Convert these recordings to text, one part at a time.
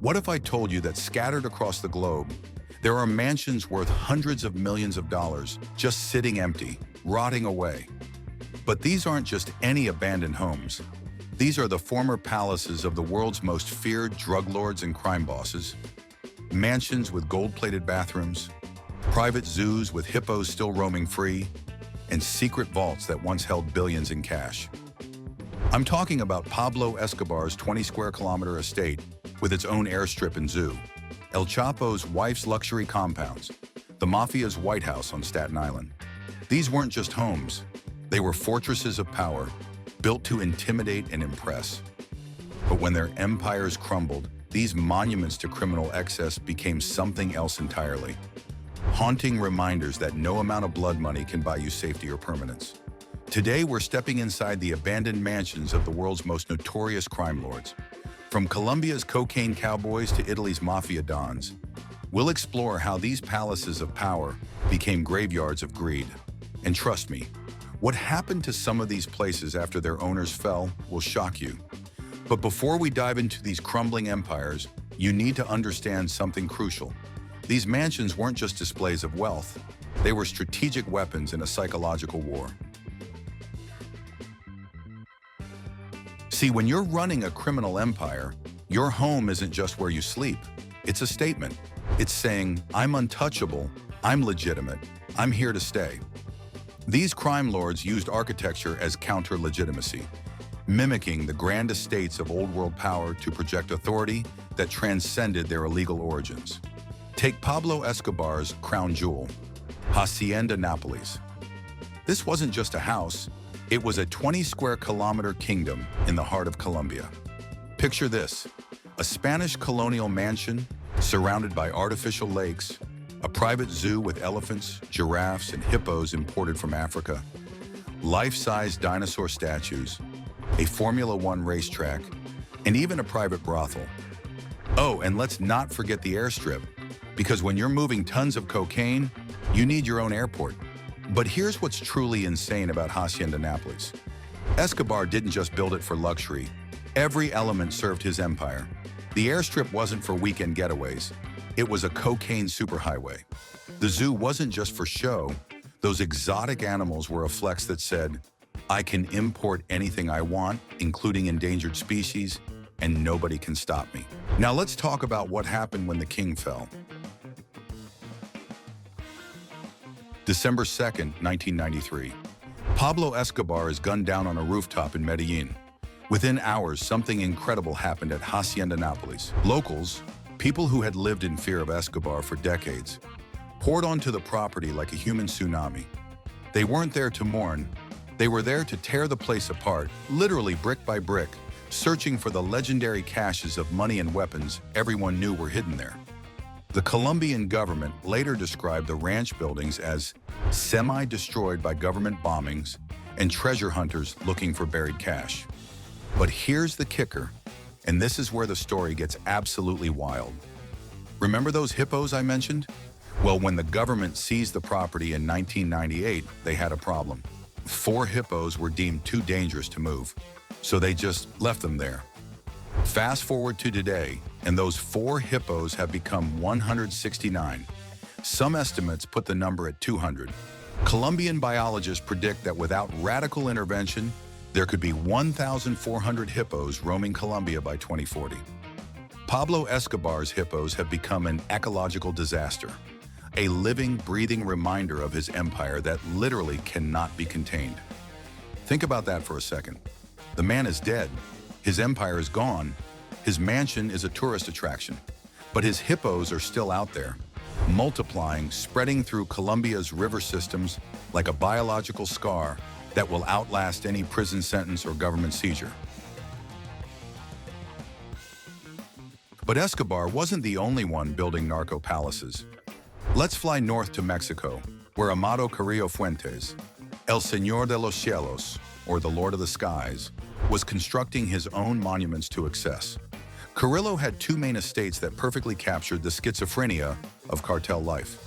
What if I told you that scattered across the globe, there are mansions worth hundreds of millions of dollars just sitting empty, rotting away? But these aren't just any abandoned homes. These are the former palaces of the world's most feared drug lords and crime bosses. Mansions with gold-plated bathrooms, private zoos with hippos still roaming free, and secret vaults that once held billions in cash. I'm talking about Pablo Escobar's 20-square-kilometer estate with its own airstrip and zoo, El Chapo's wife's luxury compounds, the Mafia's White House on Staten Island. These weren't just homes. They were fortresses of power, built to intimidate and impress. But when their empires crumbled, these monuments to criminal excess became something else entirely. Haunting reminders that no amount of blood money can buy you safety or permanence. Today, we're stepping inside the abandoned mansions of the world's most notorious crime lords. From Colombia's cocaine cowboys to Italy's mafia dons, we'll explore how these palaces of power became graveyards of greed. And trust me, what happened to some of these places after their owners fell will shock you. But before we dive into these crumbling empires, you need to understand something crucial. These mansions weren't just displays of wealth. They were strategic weapons in a psychological war. See, when you're running a criminal empire, your home isn't just where you sleep. It's a statement. It's saying, I'm untouchable, I'm legitimate, I'm here to stay. These crime lords used architecture as counter-legitimacy, mimicking the grand estates of old-world power to project authority that transcended their illegal origins. Take Pablo Escobar's crown jewel, Hacienda Nápoles. This wasn't just a house, it was a 20-square-kilometer kingdom in the heart of Colombia. Picture this, a Spanish colonial mansion surrounded by artificial lakes, a private zoo with elephants, giraffes, and hippos imported from Africa, life-size dinosaur statues, a Formula One racetrack, and even a private brothel. Oh, and let's not forget the airstrip, because when you're moving tons of cocaine, you need your own airport. But here's what's truly insane about Hacienda Nápoles. Escobar didn't just build it for luxury. Every element served his empire. The airstrip wasn't for weekend getaways. It was a cocaine superhighway. The zoo wasn't just for show. Those exotic animals were a flex that said, I can import anything I want, including endangered species, and nobody can stop me. Now let's talk about what happened when the king fell. December 2nd, 1993. Pablo Escobar is gunned down on a rooftop in Medellin. Within hours, something incredible happened at Hacienda Nápoles. Locals, people who had lived in fear of Escobar for decades, poured onto the property like a human tsunami. They weren't there to mourn. They were there to tear the place apart, literally brick by brick, searching for the legendary caches of money and weapons everyone knew were hidden there. The Colombian government later described the ranch buildings as semi-destroyed by government bombings and treasure hunters looking for buried cash. But here's the kicker, and this is where the story gets absolutely wild. Remember those hippos I mentioned? Well, when the government seized the property in 1998, they had a problem. 4 hippos were deemed too dangerous to move, so they just left them there. Fast forward to today, and those 4 hippos have become 169. Some estimates put the number at 200. Colombian biologists predict that without radical intervention, there could be 1,400 hippos roaming Colombia by 2040. Pablo Escobar's hippos have become an ecological disaster, a living, breathing reminder of his empire that literally cannot be contained. Think about that for a second. The man is dead. His empire is gone. His mansion is a tourist attraction. But his hippos are still out there, multiplying, spreading through Colombia's river systems like a biological scar that will outlast any prison sentence or government seizure. But Escobar wasn't the only one building narco palaces. Let's fly north to Mexico, where Amado Carrillo Fuentes, El Señor de los Cielos, or the Lord of the Skies, was constructing his own monuments to excess. Carrillo had 2 main estates that perfectly captured the schizophrenia of cartel life.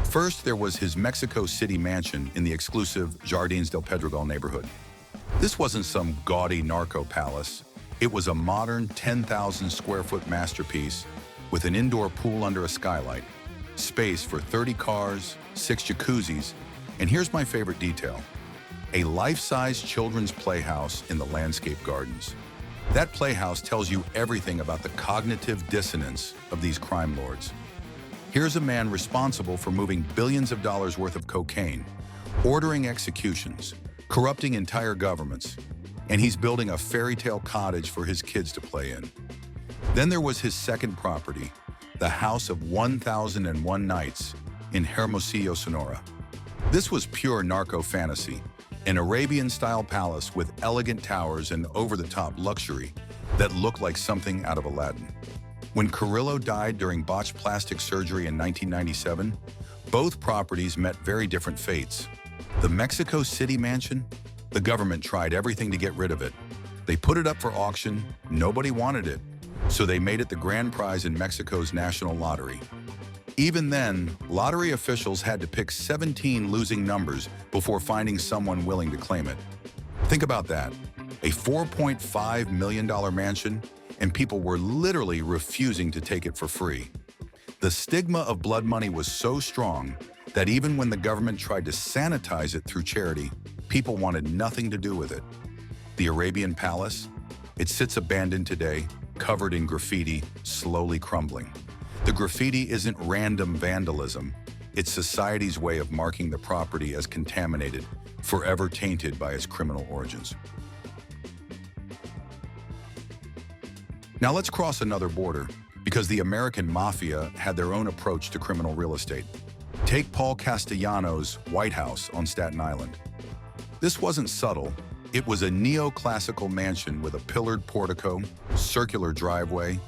First, there was his Mexico City mansion in the exclusive Jardines del Pedregal neighborhood. This wasn't some gaudy narco palace. It was a modern 10,000 square foot masterpiece with an indoor pool under a skylight, space for 30 cars, 6 jacuzzis, and here's my favorite detail: a life-size children's playhouse in the landscape gardens. That playhouse tells you everything about the cognitive dissonance of these crime lords. Here's a man responsible for moving billions of dollars worth of cocaine, ordering executions, corrupting entire governments, and he's building a fairy tale cottage for his kids to play in. Then there was his second property, the House of 1001 Nights in Hermosillo, Sonora. This was pure narco fantasy, an Arabian-style palace with elegant towers and over-the-top luxury that looked like something out of Aladdin. When Carrillo died during botched plastic surgery in 1997, both properties met very different fates. The Mexico City mansion, the government tried everything to get rid of it. They put it up for auction, nobody wanted it, so they made it the grand prize in Mexico's national lottery. Even then, lottery officials had to pick 17 losing numbers before finding someone willing to claim it. Think about that, a $4.5 million mansion, and people were literally refusing to take it for free. The stigma of blood money was so strong that even when the government tried to sanitize it through charity, people wanted nothing to do with it. The Arabian Palace, it sits abandoned today, covered in graffiti, slowly crumbling. The graffiti isn't random vandalism, it's society's way of marking the property as contaminated, forever tainted by its criminal origins. Now let's cross another border, because the American mafia had their own approach to criminal real estate. Take Paul Castellano's White House on Staten Island. This wasn't subtle. It was a neoclassical mansion with a pillared portico, circular driveway,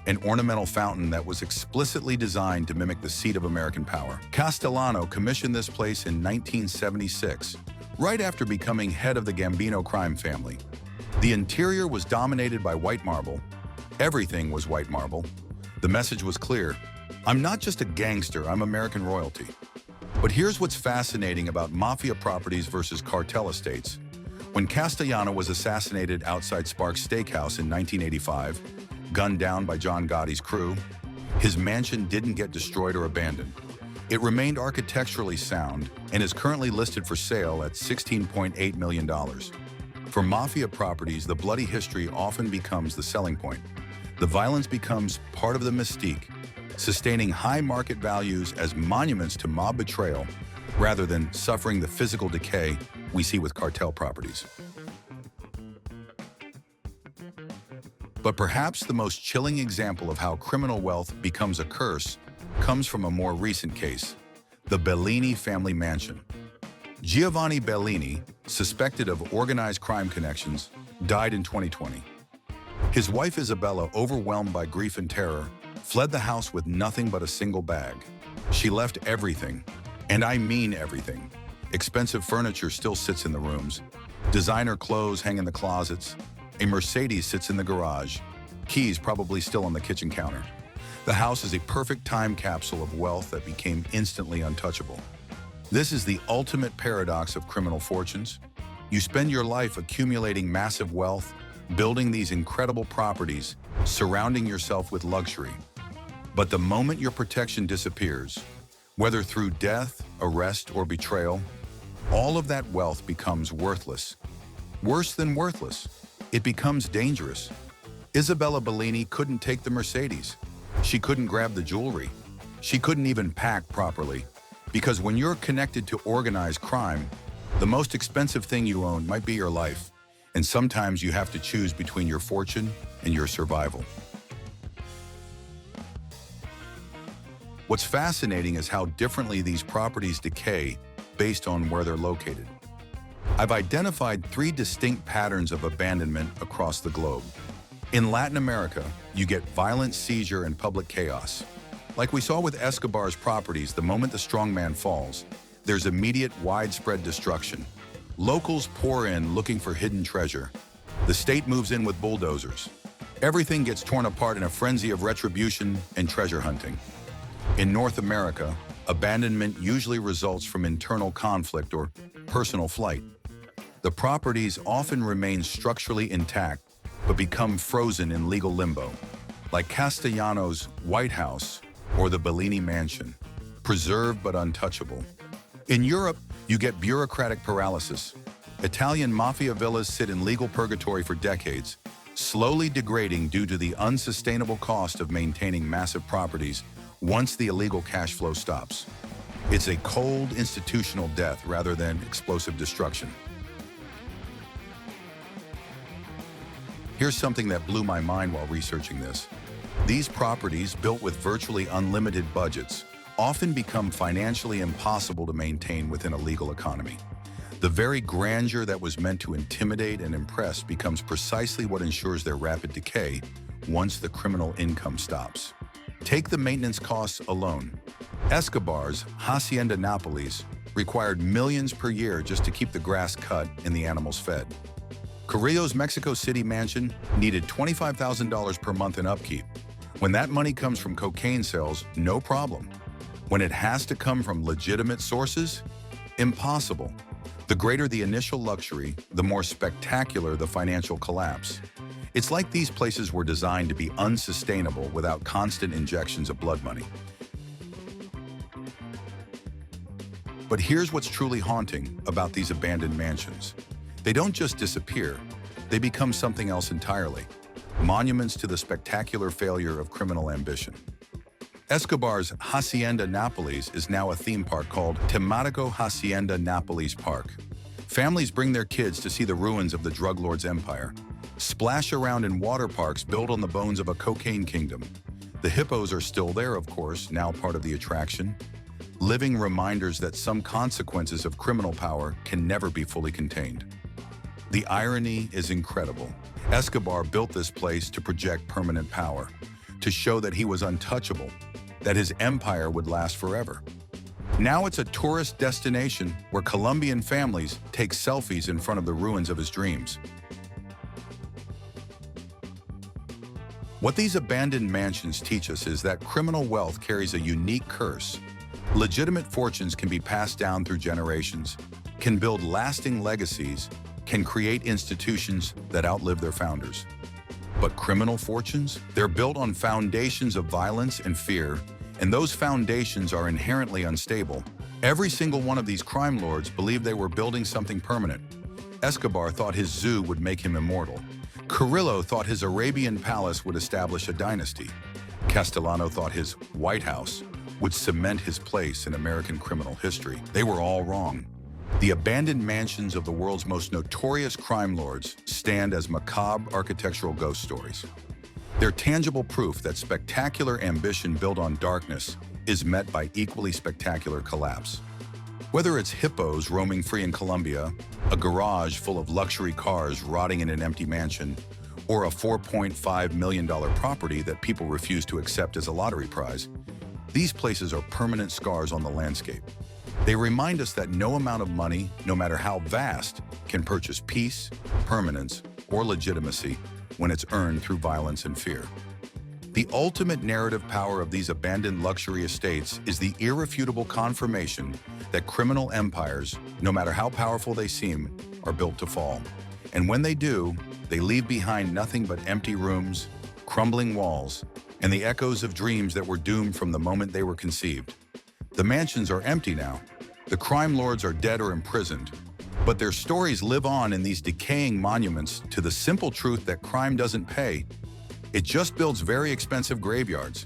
an ornamental fountain that was explicitly designed to mimic the seat of American power. Castellano commissioned this place in 1976, right after becoming head of the Gambino crime family. The interior was dominated by white marble. Everything was white marble. The message was clear: I'm not just a gangster, I'm American royalty. But here's what's fascinating about mafia properties versus cartel estates. When Castellano was assassinated outside Sparks Steakhouse in 1985, gunned down by John Gotti's crew, his mansion didn't get destroyed or abandoned. It remained architecturally sound and is currently listed for sale at $16.8 million. For mafia properties, the bloody history often becomes the selling point. The violence becomes part of the mystique, sustaining high market values as monuments to mob betrayal rather than suffering the physical decay we see with cartel properties. But perhaps the most chilling example of how criminal wealth becomes a curse comes from a more recent case, the Bellini family mansion. Giovanni Bellini, suspected of organized crime connections, died in 2020. His wife Isabella, overwhelmed by grief and terror, fled the house with nothing but a single bag. She left everything, and I mean everything. Expensive furniture still sits in the rooms. Designer clothes hang in the closets. A Mercedes sits in the garage. Keys probably still on the kitchen counter. The house is a perfect time capsule of wealth that became instantly untouchable. This is the ultimate paradox of criminal fortunes. You spend your life accumulating massive wealth, building these incredible properties, surrounding yourself with luxury. But the moment your protection disappears, whether through death, arrest, or betrayal, all of that wealth becomes worthless. Worse than worthless, it becomes dangerous. Isabella Bellini couldn't take the Mercedes. She couldn't grab the jewelry. She couldn't even pack properly. Because when you're connected to organized crime, the most expensive thing you own might be your life. And sometimes you have to choose between your fortune and your survival. What's fascinating is how differently these properties decay based on where they're located. I've identified 3 distinct patterns of abandonment across the globe. In Latin America, you get violent seizure and public chaos. Like we saw with Escobar's properties, the moment the strongman falls, there's immediate widespread destruction. Locals pour in looking for hidden treasure. The state moves in with bulldozers. Everything gets torn apart in a frenzy of retribution and treasure hunting. In North America, abandonment usually results from internal conflict or personal flight. The properties often remain structurally intact, but become frozen in legal limbo, like Castellano's White House or the Bellini Mansion, preserved but untouchable. In Europe, you get bureaucratic paralysis. Italian mafia villas sit in legal purgatory for decades, slowly degrading due to the unsustainable cost of maintaining massive properties once the illegal cash flow stops. It's a cold, institutional death rather than explosive destruction. Here's something that blew my mind while researching this. These properties, built with virtually unlimited budgets, often become financially impossible to maintain within a legal economy. The very grandeur that was meant to intimidate and impress becomes precisely what ensures their rapid decay once the criminal income stops. Take the maintenance costs alone. Escobar's Hacienda Nápoles required millions per year just to keep the grass cut and the animals fed. Carrillo's Mexico City mansion needed $25,000 per month in upkeep. When that money comes from cocaine sales, no problem. When it has to come from legitimate sources, impossible. The greater the initial luxury, the more spectacular the financial collapse. It's like these places were designed to be unsustainable without constant injections of blood money. But here's what's truly haunting about these abandoned mansions. They don't just disappear, they become something else entirely. Monuments to the spectacular failure of criminal ambition. Escobar's Hacienda Nápoles is now a theme park called Temático Hacienda Nápoles Park. Families bring their kids to see the ruins of the drug lord's empire, splash around in water parks built on the bones of a cocaine kingdom. The hippos are still there, of course, now part of the attraction, living reminders that some consequences of criminal power can never be fully contained. The irony is incredible. Escobar built this place to project permanent power, to show that he was untouchable, that his empire would last forever. Now it's a tourist destination where Colombian families take selfies in front of the ruins of his dreams. What these abandoned mansions teach us is that criminal wealth carries a unique curse. Legitimate fortunes can be passed down through generations, can build lasting legacies, can create institutions that outlive their founders. But criminal fortunes? They're built on foundations of violence and fear, and those foundations are inherently unstable. Every single one of these crime lords believed they were building something permanent. Escobar thought his zoo would make him immortal. Carrillo thought his Arabian palace would establish a dynasty. Castellano thought his White House would cement his place in American criminal history. They were all wrong. The abandoned mansions of the world's most notorious crime lords stand as macabre architectural ghost stories. They're tangible proof that spectacular ambition built on darkness is met by equally spectacular collapse. Whether it's hippos roaming free in Colombia, a garage full of luxury cars rotting in an empty mansion, or a $4.5 million property that people refuse to accept as a lottery prize, these places are permanent scars on the landscape. They remind us that no amount of money, no matter how vast, can purchase peace, permanence, or legitimacy when it's earned through violence and fear. The ultimate narrative power of these abandoned luxury estates is the irrefutable confirmation that criminal empires, no matter how powerful they seem, are built to fall. And when they do, they leave behind nothing but empty rooms, crumbling walls, and the echoes of dreams that were doomed from the moment they were conceived. The mansions are empty now. The crime lords are dead or imprisoned, but their stories live on in these decaying monuments to the simple truth that crime doesn't pay. It just builds very expensive graveyards.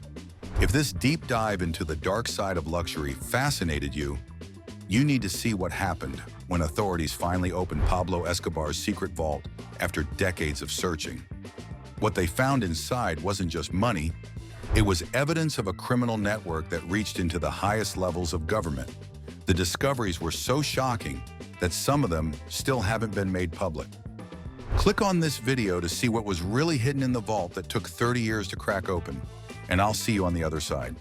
If this deep dive into the dark side of luxury fascinated you, you need to see what happened when authorities finally opened Pablo Escobar's secret vault after decades of searching. What they found inside wasn't just money, it was evidence of a criminal network that reached into the highest levels of government. The discoveries were so shocking that some of them still haven't been made public. Click on this video to see what was really hidden in the vault that took 30 years to crack open, and I'll see you on the other side.